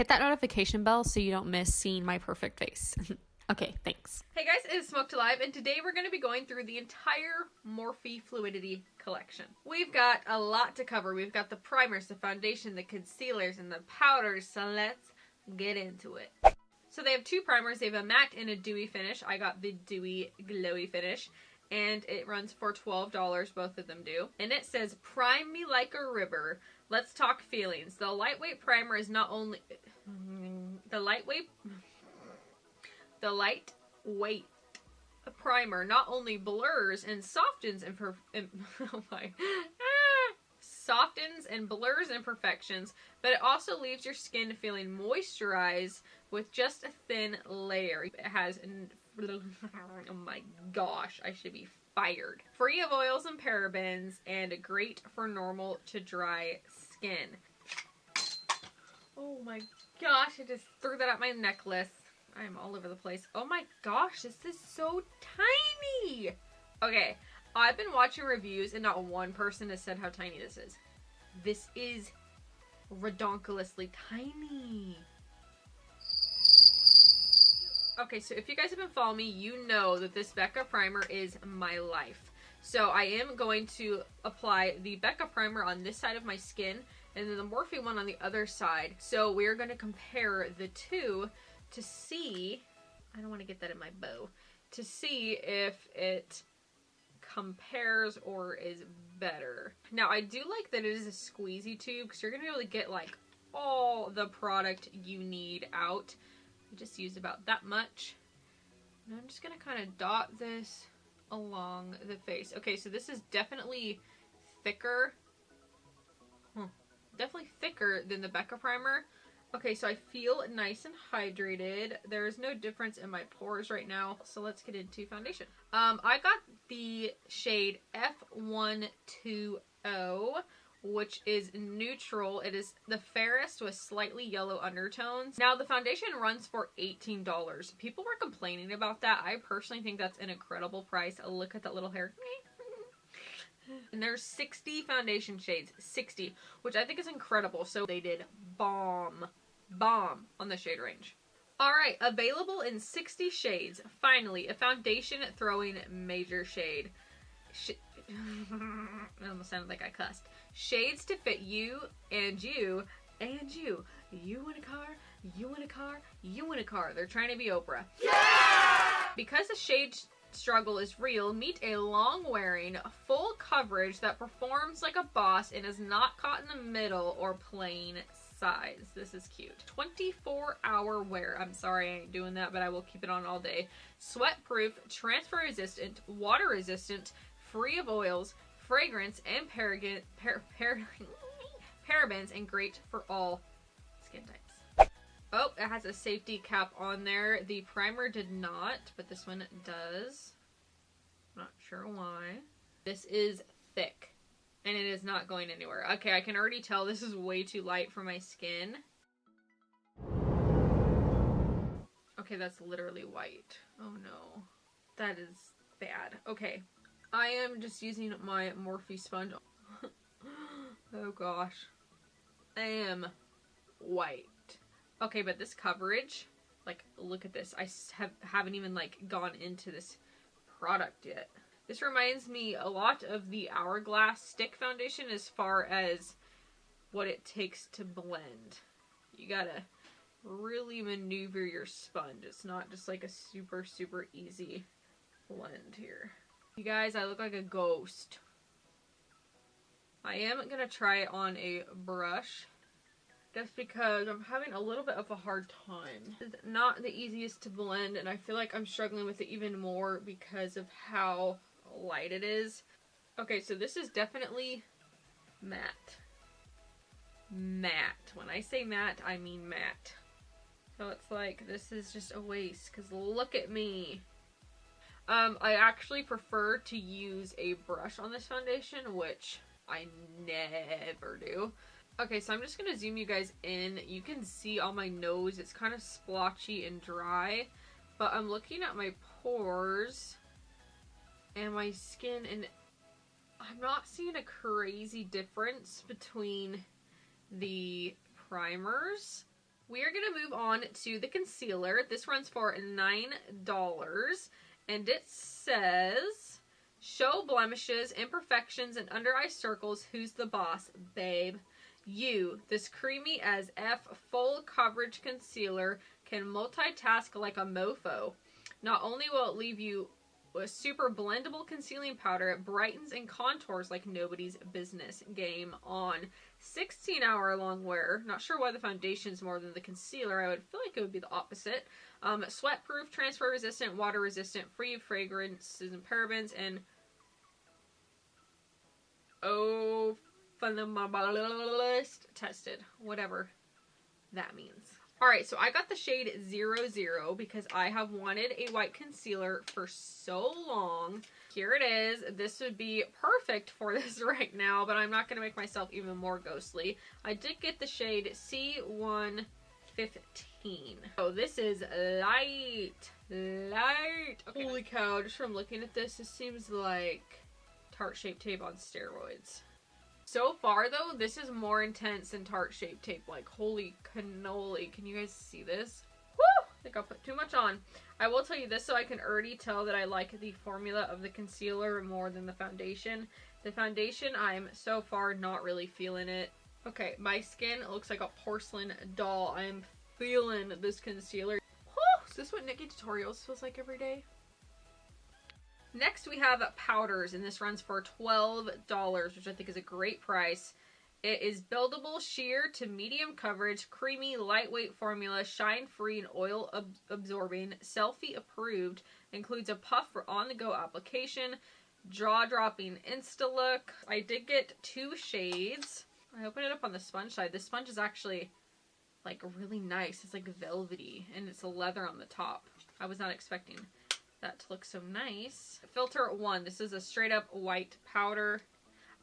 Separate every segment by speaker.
Speaker 1: Hit that notification bell so you don't miss seeing my perfect face. Okay, thanks.
Speaker 2: Hey guys, it is Smoked Alive, and today we're going to be going through the entire Morphe Fluidity collection. We've got a lot to cover. We've got the primers, the foundation, the concealers, and the powders, so let's get into it. So they have two primers. They have a matte and a dewy finish. I got the dewy glowy finish, and it runs for $12, both of them do. And it says, prime me like a river. Let's talk feelings. The lightweight primer is not only... The lightweight primer not only blurs and softens softens and blurs imperfections, but it also leaves your skin feeling moisturized with just a thin layer. It has, oh my gosh, I should be fired. Free of oils and parabens, and great for normal to dry skin. Oh my gosh, I just threw that at my necklace. I'm all over the place. Oh my gosh, this is so tiny. Okay, I've been watching reviews and not one person has said how tiny this is. This is redonkulously tiny. Okay, so if you guys have been following me, you know that this Becca primer is my life. So I am going to apply the Becca primer on this side of my skin and then the Morphe one on the other side. So we're going to compare the two to see, I don't want to get that in my bow, to see if it compares or is better. Now I do like that it is a squeezy tube because you're going to be able to get like all the product you need out. I just used about that much. And I'm just going to kind of dot this along the face. Okay, so this is definitely thicker. Definitely thicker than the Becca primer. Okay, so I feel nice and hydrated. There is no difference in my pores right now. So let's get into foundation. I got the shade F120, which is neutral. It is the fairest with slightly yellow undertones. Now the foundation runs for $18. People were complaining about that. I personally think that's an incredible price. Look at that little hair. And there's 60 foundation shades, 60, which I think is incredible. So they did bomb on the shade range. Alright, available in 60 shades. Finally, a foundation throwing major shade. It almost sounded like I cussed. Shades to fit you and you and you. You in a car, you in a car, you in a car. They're trying to be Oprah. Yeah! Because the shade struggle is real, meet a long-wearing, full coverage that performs like a boss and is not caught in the middle or plain size. This is cute. 24-hour wear. I'm sorry I ain't doing that, but I will keep it on all day. Sweat-proof, transfer-resistant, water-resistant, free of oils, fragrance, and parabens, and great for all skin types. Oh, it has a safety cap on there. The primer did not, but this one does. Not sure why. This is thick, and it is not going anywhere. Okay, I can already tell this is way too light for my skin. Okay, that's literally white. Oh no. That is bad. Okay. I am just using my Morphe sponge. Oh gosh. I am white. Okay, but this coverage, like, look at this. I haven't even, like, gone into this product yet. This reminds me a lot of the Hourglass stick foundation as far as what it takes to blend. You gotta really maneuver your sponge. It's not just, like, a super, super easy blend here. You guys, I look like a ghost. I am gonna try it on a brush, just because I'm having a little bit of a hard time. It's not the easiest to blend, and I feel like I'm struggling with it even more because of how light it is. Okay, so this is definitely matte. Matte. When I say matte, I mean matte. So it's like, this is just a waste, because look at me. I actually prefer to use a brush on this foundation, which I never do. Okay, so I'm just going to zoom you guys in. You can see on my nose, it's kind of splotchy and dry, but I'm looking at my pores and my skin, and I'm not seeing a crazy difference between the primers. We are going to move on to the concealer. This runs for $9, and it says, show blemishes, imperfections, and under eye circles. Who's the boss, babe? You. This creamy as F full coverage concealer can multitask like a mofo. Not only will it leave you a super blendable concealing powder, it brightens and contours like nobody's business. Game on. 16-hour long wear. Not sure why the foundation's more than the concealer. I would feel like it would be the opposite. Sweat proof, transfer resistant, water resistant, free of fragrances and parabens, and phenomenalist tested. Whatever that means. Alright, so I got the shade 00 because I have wanted a white concealer for so long. Here it is. This would be perfect for this right now, but I'm not going to make myself even more ghostly. I did get the shade C115. Oh, this is light. Light. Okay. Holy cow, just from looking at this, this seems like Tarte Shape Tape on steroids. So far, though, this is more intense than Tarte Shape Tape. Like, holy cannoli. Can you guys see this? Woo! I think I'll put too much on. I will tell you this so I can already tell that I like the formula of the concealer more than the foundation. The foundation, I'm so far not really feeling it. Okay, my skin looks like a porcelain doll. I'm feeling this concealer. Woo! Is this what Nikki Tutorials feels like every day? Next we have powders, and this runs for $12, which I think is a great price. It is buildable, sheer to medium coverage, creamy, lightweight formula, shine-free and oil-absorbing, selfie-approved, includes a puff for on-the-go application, jaw-dropping insta-look. I did get 2 shades. I opened it up on the sponge side. This sponge is actually, like, really nice. It's, like, velvety, and it's a leather on the top. I was not expecting that to look so nice. Filter 1. This is a straight up white powder.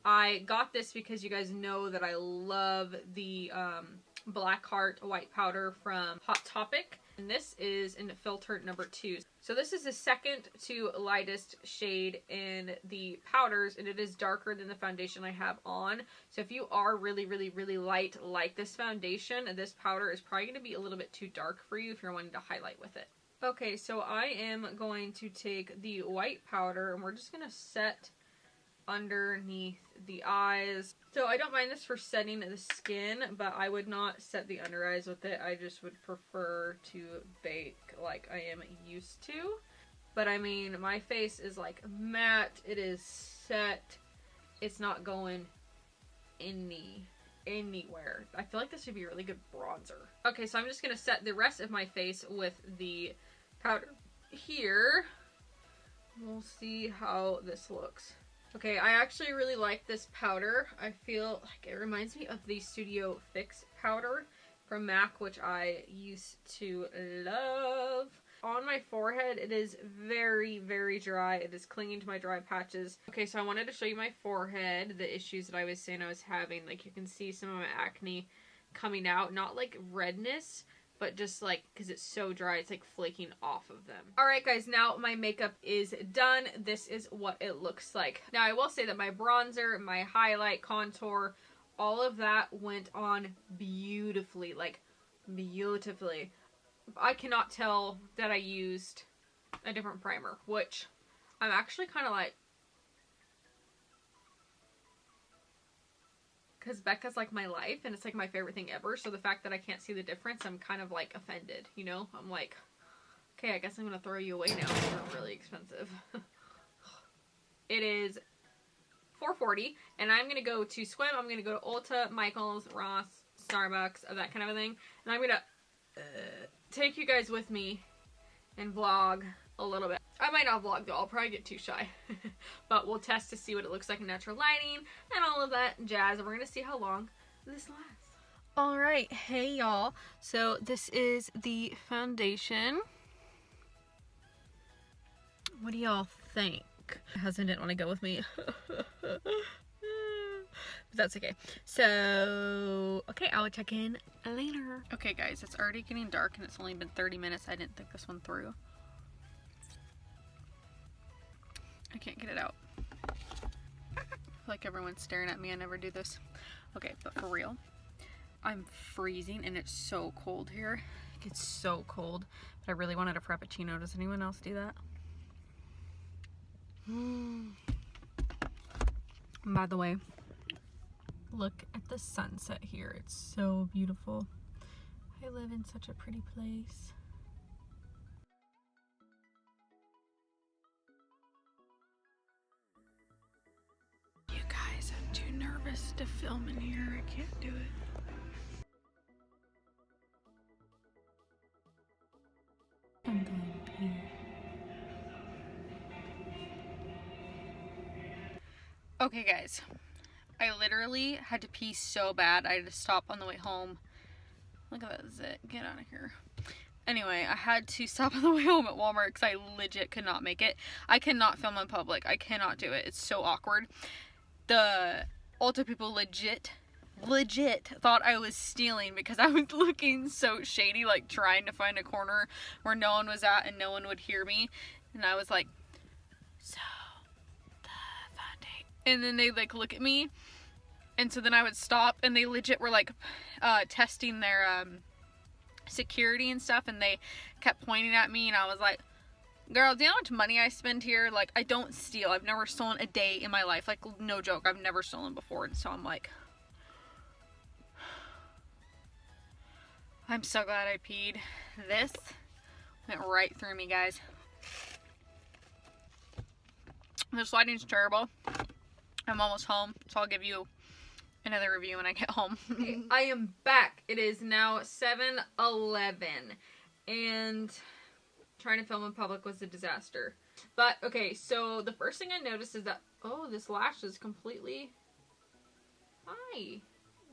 Speaker 2: I got this because you guys know that I love the Blackheart white powder from Hot Topic. And this is in filter number 2. So this is the second to lightest shade in the powders, and it is darker than the foundation I have on. So if you are really, really, really light like this foundation, this powder is probably going to be a little bit too dark for you if you're wanting to highlight with it. Okay, so I am going to take the white powder and we're just going to set underneath the eyes. So I don't mind this for setting the skin, but I would not set the under eyes with it. I just would prefer to bake like I am used to. But I mean, my face is like matte. It is set. It's not going anywhere. I feel like this would be a really good bronzer. Okay, so I'm just going to set the rest of my face with the powder here. We'll see how this looks. Okay, I actually really like this powder. I feel like it reminds me of the Studio Fix powder from MAC, which I used to love. On my forehead, it is very, very dry. It is clinging to my dry patches. Okay, so I wanted to show you my forehead, the issues that I was saying I was having. Like, you can see some of my acne coming out. Not like redness, but just like, because it's so dry, it's like flaking off of them. Alright guys, now my makeup is done. This is what it looks like. Now I will say that my bronzer, my highlight, contour, all of that went on beautifully. Like, beautifully. I cannot tell that I used a different primer, which I'm actually kind of like, because Becca's like my life and it's like my favorite thing ever, so the fact that I can't see the difference, I'm kind of like offended, you know? I'm like, okay, I guess I'm gonna throw you away now. You're really expensive. It is $4.40 and I'm gonna go to Swim. I'm gonna go to Ulta, Michael's, Ross, Starbucks, that kind of a thing, and I'm gonna take you guys with me and vlog a little bit. I might not vlog though, I'll probably get too shy. But we'll test to see what it looks like in natural lighting and all of that jazz, and we're gonna see how long this lasts. Alright, hey y'all. So this is the foundation. What do y'all think? My husband didn't want to go with me. But that's okay. So, okay, I'll check in later. Okay guys, it's already getting dark and it's only been 30 minutes. I didn't think this one through. I can't get it out. I feel like everyone's staring at me. I never do this. Okay, but for real, I'm freezing and it's so cold here. It's so cold, but I really wanted a Frappuccino. Does anyone else do that? By the way, look at the sunset here. It's so beautiful. I live in such a pretty place. You guys, I'm too nervous to film in here. I can't do it. I'm going to pee. Okay guys, I literally had to pee so bad I had to stop on the way home. Look at that zit, get out of here. Anyway, I had to stop on the way home at Walmart because I legit could not make it. I cannot film in public, I cannot do it, it's so awkward. The Ulta people legit thought I was stealing because I was looking so shady, like trying to find a corner where no one was at and no one would hear me. And I was like, so the foundation. And then they like look at me, and so then I would stop, and they legit were like testing their security and stuff, and they kept pointing at me, and I was like, girl, do you know how much money I spend here? Like, I don't steal. I've never stolen a day in my life. Like, no joke. I've never stolen before. And so I'm like, I'm so glad I peed. This went right through me, guys. This lighting's terrible. I'm almost home, so I'll give you another review when I get home. Okay, I am back. It is now 7:11, and trying to film in public was a disaster. But, okay, so the first thing I noticed is that, oh, this lash is completely, hi,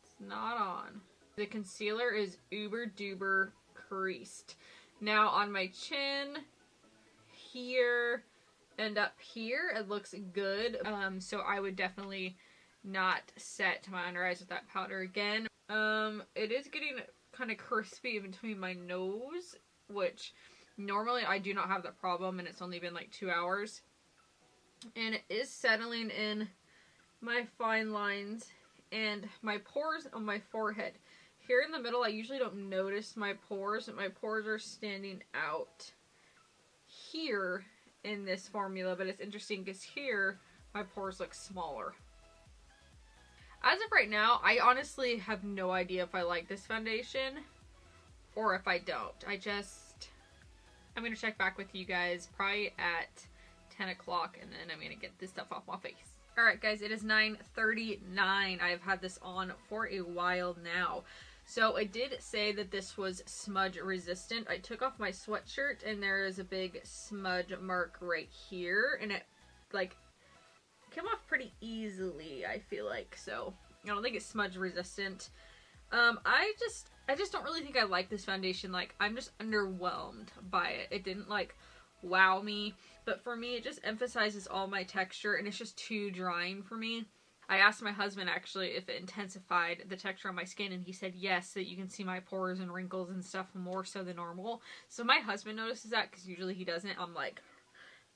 Speaker 2: it's not on. The concealer is uber duper creased. Now on my chin, here, and up here, it looks good. So I would definitely not set my under eyes with that powder again. It is getting kind of crispy in between my nose, which normally I do not have that problem, and it's only been like 2 hours. And it is settling in my fine lines and my pores on my forehead. Here in the middle, I usually don't notice my pores, but my pores are standing out here in this formula. But it's interesting because here, my pores look smaller. As of right now, I honestly have no idea if I like this foundation or if I don't. I'm going to check back with you guys probably at 10 o'clock, and then I'm going to get this stuff off my face. Alright guys, it is 9:39. I've had this on for a while now. So I did say that this was smudge resistant. I took off my sweatshirt and there is a big smudge mark right here, and it like came off pretty easily, I feel like. So I don't think it's smudge resistant. I just don't really think I like this foundation. Like, I'm just underwhelmed by it. It didn't like wow me, but for me it just emphasizes all my texture, and it's just too drying for me. I asked my husband actually if it intensified the texture on my skin, and he said yes, that you can see my pores and wrinkles and stuff more so than normal. So my husband notices that because usually he doesn't. I'm like,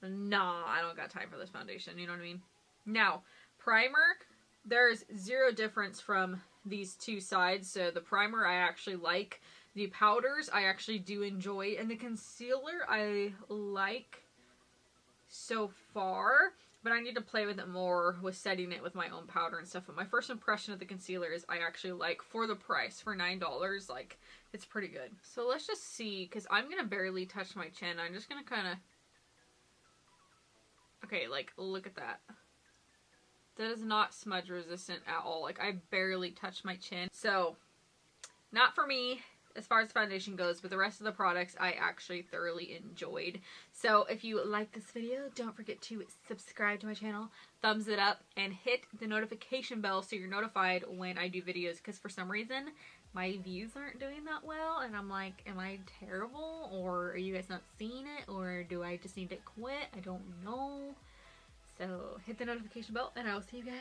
Speaker 2: nah, I don't got time for this foundation, you know what I mean? Now, primer, there's zero difference from these two sides. So the primer I actually like. The powders I actually do enjoy. And the concealer I like so far. But I need to play with it more with setting it with my own powder and stuff. But my first impression of the concealer is I actually like, for the price, for $9, like, it's pretty good. So let's just see, because I'm going to barely touch my chin. I'm just going to kind of... Okay, like, look at that. That is not smudge resistant at all. Like, I barely touched my chin. So, not for me as far as foundation goes, but the rest of the products I actually thoroughly enjoyed. So, if you like this video, don't forget to subscribe to my channel, thumbs it up, and hit the notification bell so you're notified when I do videos, because for some reason, my views aren't doing that well, and I'm like, am I terrible, or are you guys not seeing it, or do I just need to quit? I don't know. So hit the notification bell, and I will see you guys